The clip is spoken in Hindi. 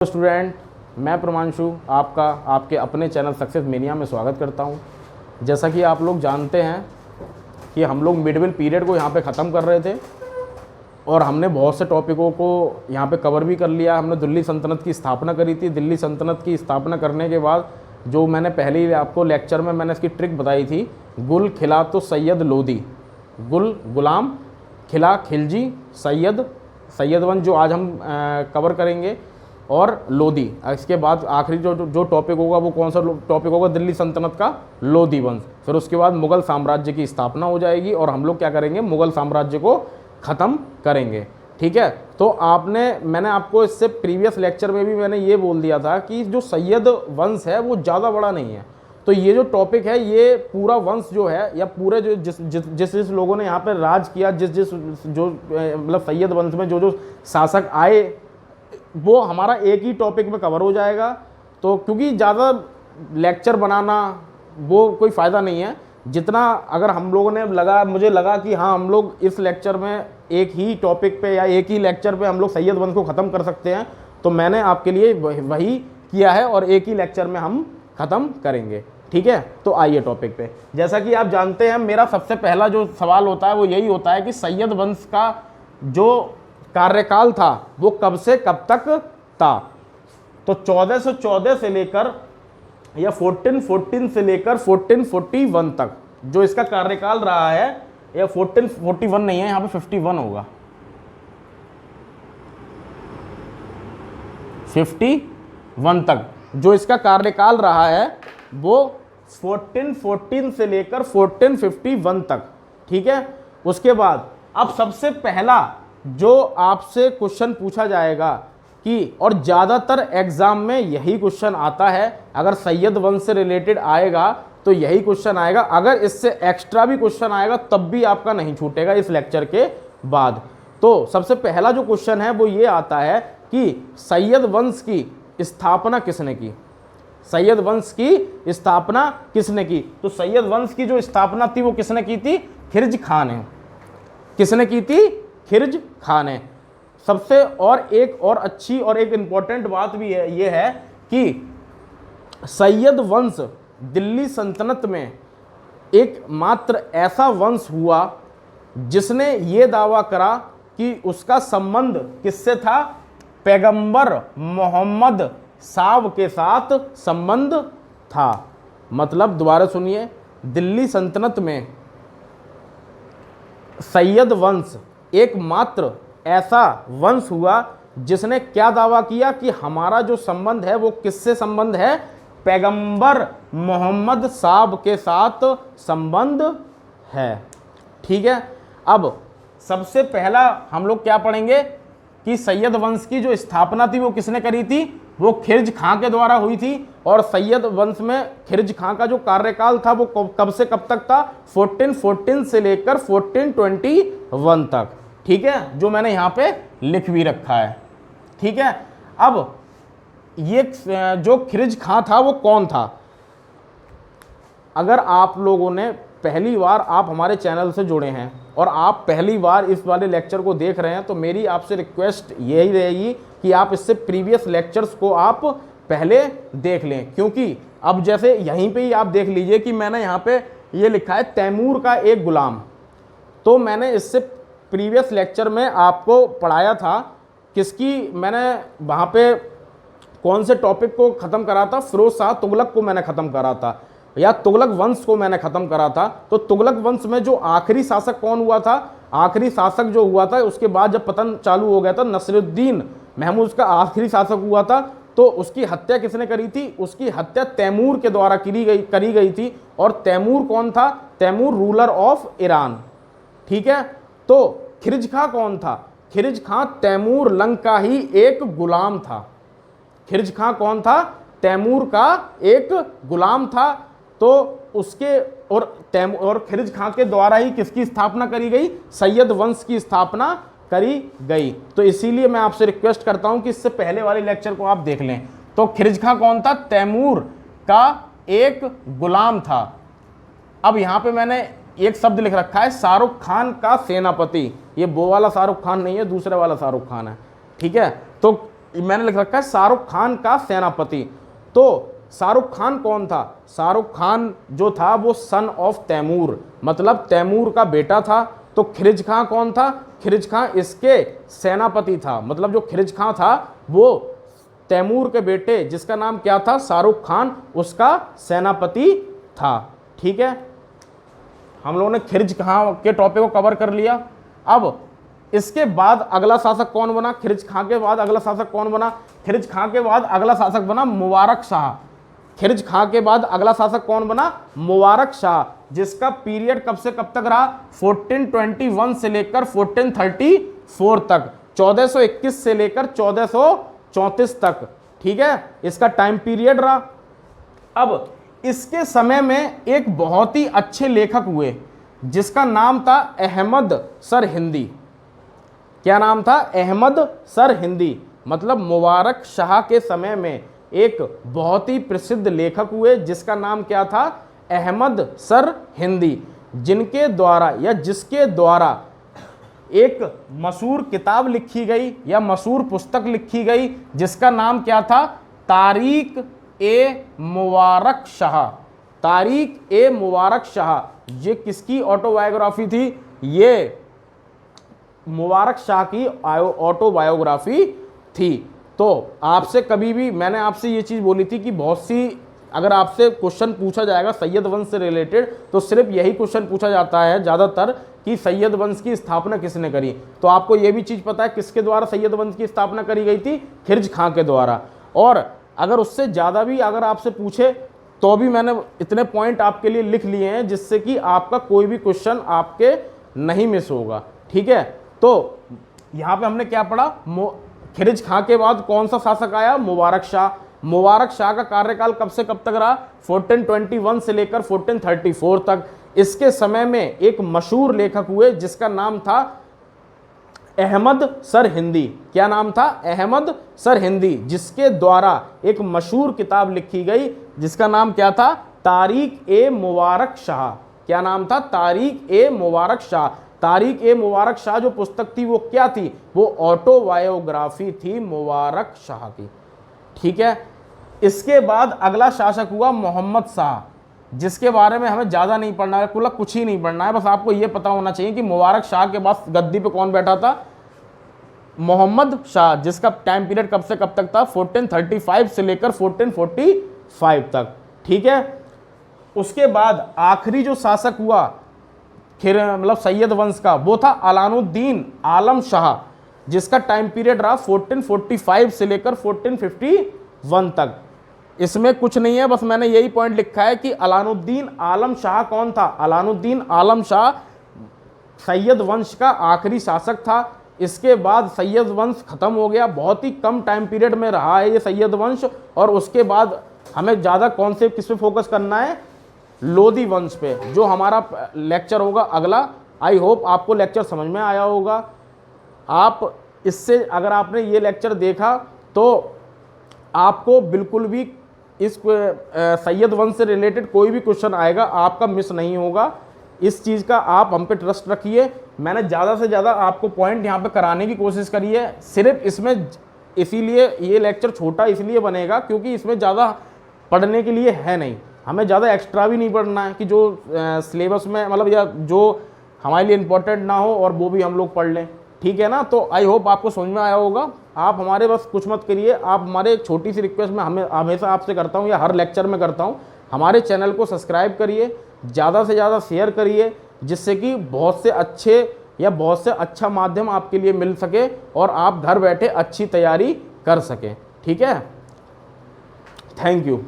स्टूडेंट, मैं प्रमांशु आपका आपके अपने चैनल सक्सेस मेनिया में स्वागत करता हूं। जैसा कि आप लोग जानते हैं कि हम लोग मिडविल पीरियड को यहां पे ख़त्म कर रहे थे और हमने बहुत से टॉपिकों को यहां पे कवर भी कर लिया। हमने दिल्ली सल्तनत की स्थापना करी थी। दिल्ली सल्तनत की स्थापना करने के बाद जो मैंने पहले ही आपको लेक्चर में मैंने इसकी ट्रिक बताई थी, गुल खिला तो सैयद लोदी, गुल गुलाम, खिला खिलजी, सैयद वन जो आज हम कवर करेंगे, और लोदी। इसके बाद आखिरी जो टॉपिक होगा वो कौन सा टॉपिक होगा? दिल्ली सल्तनत का लोदी वंश। फिर उसके बाद मुग़ल साम्राज्य की स्थापना हो जाएगी और हम लोग क्या करेंगे? मुग़ल साम्राज्य को ख़त्म करेंगे। ठीक है। तो मैंने आपको इससे प्रीवियस लेक्चर में भी मैंने ये बोल दिया था कि जो सैयद वंश है वो ज़्यादा बड़ा नहीं है। तो ये जो टॉपिक है, ये पूरा वंश जो है, या पूरे जो जिस लोगों ने यहाँ पर राज किया, जो मतलब सैयद वंश में जो शासक आए, वो हमारा एक ही टॉपिक में कवर हो जाएगा। तो क्योंकि ज़्यादा लेक्चर बनाना वो कोई फ़ायदा नहीं है। जितना अगर हम लोगों ने मुझे लगा कि हाँ, हम लोग इस लेक्चर में एक ही टॉपिक पे या एक ही लेक्चर पे हम लोग सैयद वंश को ख़त्म कर सकते हैं, तो मैंने आपके लिए वही किया है और एक ही लेक्चर में हम ख़त्म करेंगे। ठीक है। तो आइए टॉपिक पे। जैसा कि आप जानते हैं, मेरा सबसे पहला जो सवाल होता है वो यही होता है कि सैयद वंश का जो कार्यकाल था वो कब से कब तक था। तो 1414 से लेकर या 1414 से लेकर 1441 तक जो इसका कार्यकाल रहा है, या 1441 नहीं है, यहां पे 51 होगा, 51 तक जो इसका कार्यकाल रहा है वो 1414 से लेकर 1451 तक। ठीक है। उसके बाद अब सबसे पहला जो आपसे क्वेश्चन पूछा जाएगा कि, और ज़्यादातर एग्जाम में यही क्वेश्चन आता है, अगर सैयद वंश से रिलेटेड आएगा तो यही क्वेश्चन आएगा। अगर इससे एक्स्ट्रा भी क्वेश्चन आएगा तब भी आपका नहीं छूटेगा इस लेक्चर के बाद। तो सबसे पहला जो क्वेश्चन है वो ये आता है कि सैयद वंश की स्थापना किसने की? सैयद वंश की स्थापना किसने की? तो सैयद वंश की जो स्थापना थी वो किसने की थी? खिरज खान ने। किसने की थी? खिरज खान ने। सबसे और एक और अच्छी और एक इंपॉर्टेंट बात भी है, ये है कि सैयद वंश दिल्ली सल्तनत में एक मात्र ऐसा वंश हुआ जिसने ये दावा करा कि उसका संबंध किससे था? पैगंबर मोहम्मद साहब के साथ संबंध था। मतलब दोबारा सुनिए, दिल्ली सल्तनत में सैयद वंश एकमात्र ऐसा वंश हुआ जिसने क्या दावा किया कि हमारा जो संबंध है वो किससे संबंध है? पैगंबर मोहम्मद साहब के साथ संबंध है। ठीक है। अब सबसे पहला हम लोग क्या पढ़ेंगे कि सैयद वंश की जो स्थापना थी वो किसने करी थी? वो खिरज खां के द्वारा हुई थी। और सैयद वंश में खिरज खां का जो कार्यकाल था वो कब से कब तक था? 1414 से लेकर 1421 तक। ठीक है, जो मैंने यहाँ पे लिख भी रखा है। ठीक है। अब ये जो खिरज खां था वो कौन था? अगर आप लोगों ने पहली बार आप हमारे चैनल से जुड़े हैं और आप पहली बार इस वाले लेक्चर को देख रहे हैं, तो मेरी आपसे रिक्वेस्ट यही रहेगी कि आप इससे प्रीवियस लेक्चर्स को आप पहले देख लें। क्योंकि अब जैसे यहीं पे ही आप देख लीजिए कि मैंने यहाँ पे ये लिखा है तैमूर का एक गुलाम। तो मैंने इससे प्रीवियस लेक्चर में आपको पढ़ाया था, किसकी मैंने वहाँ पे कौन से टॉपिक को ख़त्म करा था? फिरोज शाह तुगलक को मैंने ख़त्म करा था, या तुगलक वंश को मैंने ख़त्म करा था। तो तुगलक वंश में जो आखिरी शासक कौन हुआ था? आखिरी शासक जो हुआ था, उसके बाद जब पतन चालू हो गया था, नसरुद्दीन महमूद का आखिरी शासक हुआ था। तो उसकी हत्या किसने करी थी? उसकी हत्या तैमूर के द्वारा करी गई थी। और तैमूर कौन था? Timur ruler of Iran. ठीक है। तो खिरज खां कौन था? खिरज खां तैमूर लंग का ही एक गुलाम था। खिरज खां कौन था? तैमूर का एक गुलाम था। तो उसके और खिरज खां के द्वारा ही किसकी स्थापना करी गई? सैयद वंश की स्थापना करी गई। तो इसीलिए मैं आपसे रिक्वेस्ट करता हूं कि इससे पहले वाले लेक्चर को आप देख लें। तो खिरज खां कौन था? तैमूर का एक गुलाम था। अब यहां पे मैंने एक शब्द लिख रखा है, शाहरुख खान का सेनापति। ये वो वाला शाहरुख खान नहीं है, दूसरे वाला शाहरुख खान है। ठीक है। तो मैंने लिख रखा है शाहरुख खान का सेनापति। तो शाहरुख खान कौन था? शाहरुख खान जो था वो सन ऑफ तैमूर, मतलब तैमूर का बेटा था। तो खिरिज खां कौन था? खिरिज खां इसके सेनापति था, मतलब जो खिरिज खां था वो तैमूर के बेटे जिसका नाम क्या था? शाहरुख खान, उसका सेनापति था। ठीक है, हम लोगों ने खिरिज खां के टॉपिक को कवर कर लिया। अब इसके बाद अगला शासक कौन बना? खिरिज खां के बाद अगला शासक कौन बना? खिरिज खां के बाद अगला शासक बना मुबारक शाह। खिरिज खां के बाद अगला शासक कौन बना? मुबारक शाह, जिसका पीरियड कब से कब तक रहा? 1421 से लेकर 1434 तक, 1421 से लेकर 1434 तक। ठीक है, इसका टाइम पीरियड रहा। अब इसके समय में एक बहुत ही अच्छे लेखक हुए जिसका नाम था अहमद सर हिंदी। क्या नाम था? अहमद सर हिंदी। मतलब मुबारक शाह के समय में एक बहुत ही प्रसिद्ध लेखक हुए जिसका नाम क्या था? अहमद सर हिंदी, जिनके द्वारा या जिसके द्वारा एक मशहूर किताब लिखी गई या मशहूर पुस्तक लिखी गई जिसका नाम क्या था? तारीख ए मुबारक शाह। तारीख ए मुबारक शाह। ये किसकी ऑटोबायोग्राफी थी? ये मुबारक शाह की ऑटोबायोग्राफी थी। तो आपसे कभी भी मैंने आपसे ये चीज़ बोली थी कि बहुत सी अगर आपसे क्वेश्चन पूछा जाएगा सैयद वंश से रिलेटेड तो सिर्फ यही क्वेश्चन पूछा जाता है ज़्यादातर कि सैयद वंश की स्थापना किसने करी। तो आपको ये भी चीज़ पता है किसके द्वारा सैयद वंश की स्थापना करी गई थी? खिरिज खां के द्वारा। और अगर उससे ज़्यादा भी अगर आपसे पूछे तो भी मैंने इतने पॉइंट आपके लिए लिख लिए हैं जिससे कि आपका कोई भी क्वेश्चन आपके नहीं मिस होगा। ठीक है, तो यहाँ पे हमने क्या पढ़ा? खिरिज खां के बाद कौन सा शासक आया? मुबारक शाह। मुबारक शाह का कार्यकाल कब से कब तक रहा? 1421 से लेकर 1434 तक। इसके समय में एक मशहूर लेखक हुए जिसका नाम था अहमद सर हिंदी। क्या नाम था? अहमद सर हिंदी, जिसके द्वारा एक मशहूर किताब लिखी गई जिसका नाम क्या था? तारीख ए मुबारक शाह। क्या नाम था? तारीख ए मुबारक शाह। तारीख ए मुबारक शाह जो पुस्तक थी वो क्या थी? वो ऑटोबायोग्राफी थी मुबारक शाह की। ठीक है, इसके बाद अगला शासक हुआ मोहम्मद शाह, जिसके बारे में हमें ज़्यादा नहीं पढ़ना है, कुछ ही नहीं पढ़ना है, बस आपको ये पता होना चाहिए कि मुबारक शाह के बाद गद्दी पे कौन बैठा था? मोहम्मद शाह, जिसका टाइम पीरियड कब से कब तक था? 1435 से लेकर 1445 तक। ठीक है, उसके बाद आखिरी जो शासक हुआ मतलब सैयद वंश का वो था अलाउद्दीन आलम शाह, जिसका टाइम पीरियड रहा 1445 से लेकर 1451 तक। इसमें कुछ नहीं है, बस मैंने यही पॉइंट लिखा है कि अलाउद्दीन आलम शाह कौन था? अलाउद्दीन आलम शाह सैयद वंश का आखिरी शासक था। इसके बाद सैयद वंश खत्म हो गया, बहुत ही कम टाइम पीरियड में रहा है ये सैयद वंश। और उसके बाद हमें ज़्यादा कौन से किस पे फोकस करना है? लोधी वंश पे, जो हमारा लेक्चर होगा अगला। आई होप आपको लेक्चर समझ में आया होगा। आप इससे अगर आपने ये लेक्चर देखा तो आपको बिल्कुल भी इस सैयद वंश से रिलेटेड कोई भी क्वेश्चन आएगा आपका मिस नहीं होगा। इस चीज़ का आप हम पे ट्रस्ट रखिए। मैंने ज़्यादा से ज़्यादा आपको पॉइंट यहाँ पे कराने की कोशिश करी है। सिर्फ इसमें इसीलिए ये लेक्चर छोटा इसलिए बनेगा क्योंकि इसमें ज़्यादा पढ़ने के लिए है नहीं, हमें ज़्यादा एक्स्ट्रा भी नहीं पढ़ना है कि जो सिलेबस में मतलब या जो हमारे लिए इम्पोर्टेंट ना हो और वो भी हम लोग पढ़ लें। ठीक है ना? तो आई होप आपको समझ में आया होगा। आप हमारे बस कुछ मत करिए, आप हमारे एक छोटी सी रिक्वेस्ट मैं हमेशा आपसे करता हूँ या हर लेक्चर में करता हूँ, हमारे चैनल को सब्सक्राइब करिए, ज़्यादा से ज़्यादा शेयर करिए, जिससे कि बहुत से अच्छे या बहुत से अच्छा माध्यम आपके लिए मिल सके और आप घर बैठे अच्छी तैयारी कर सकें। ठीक है, थैंक यू।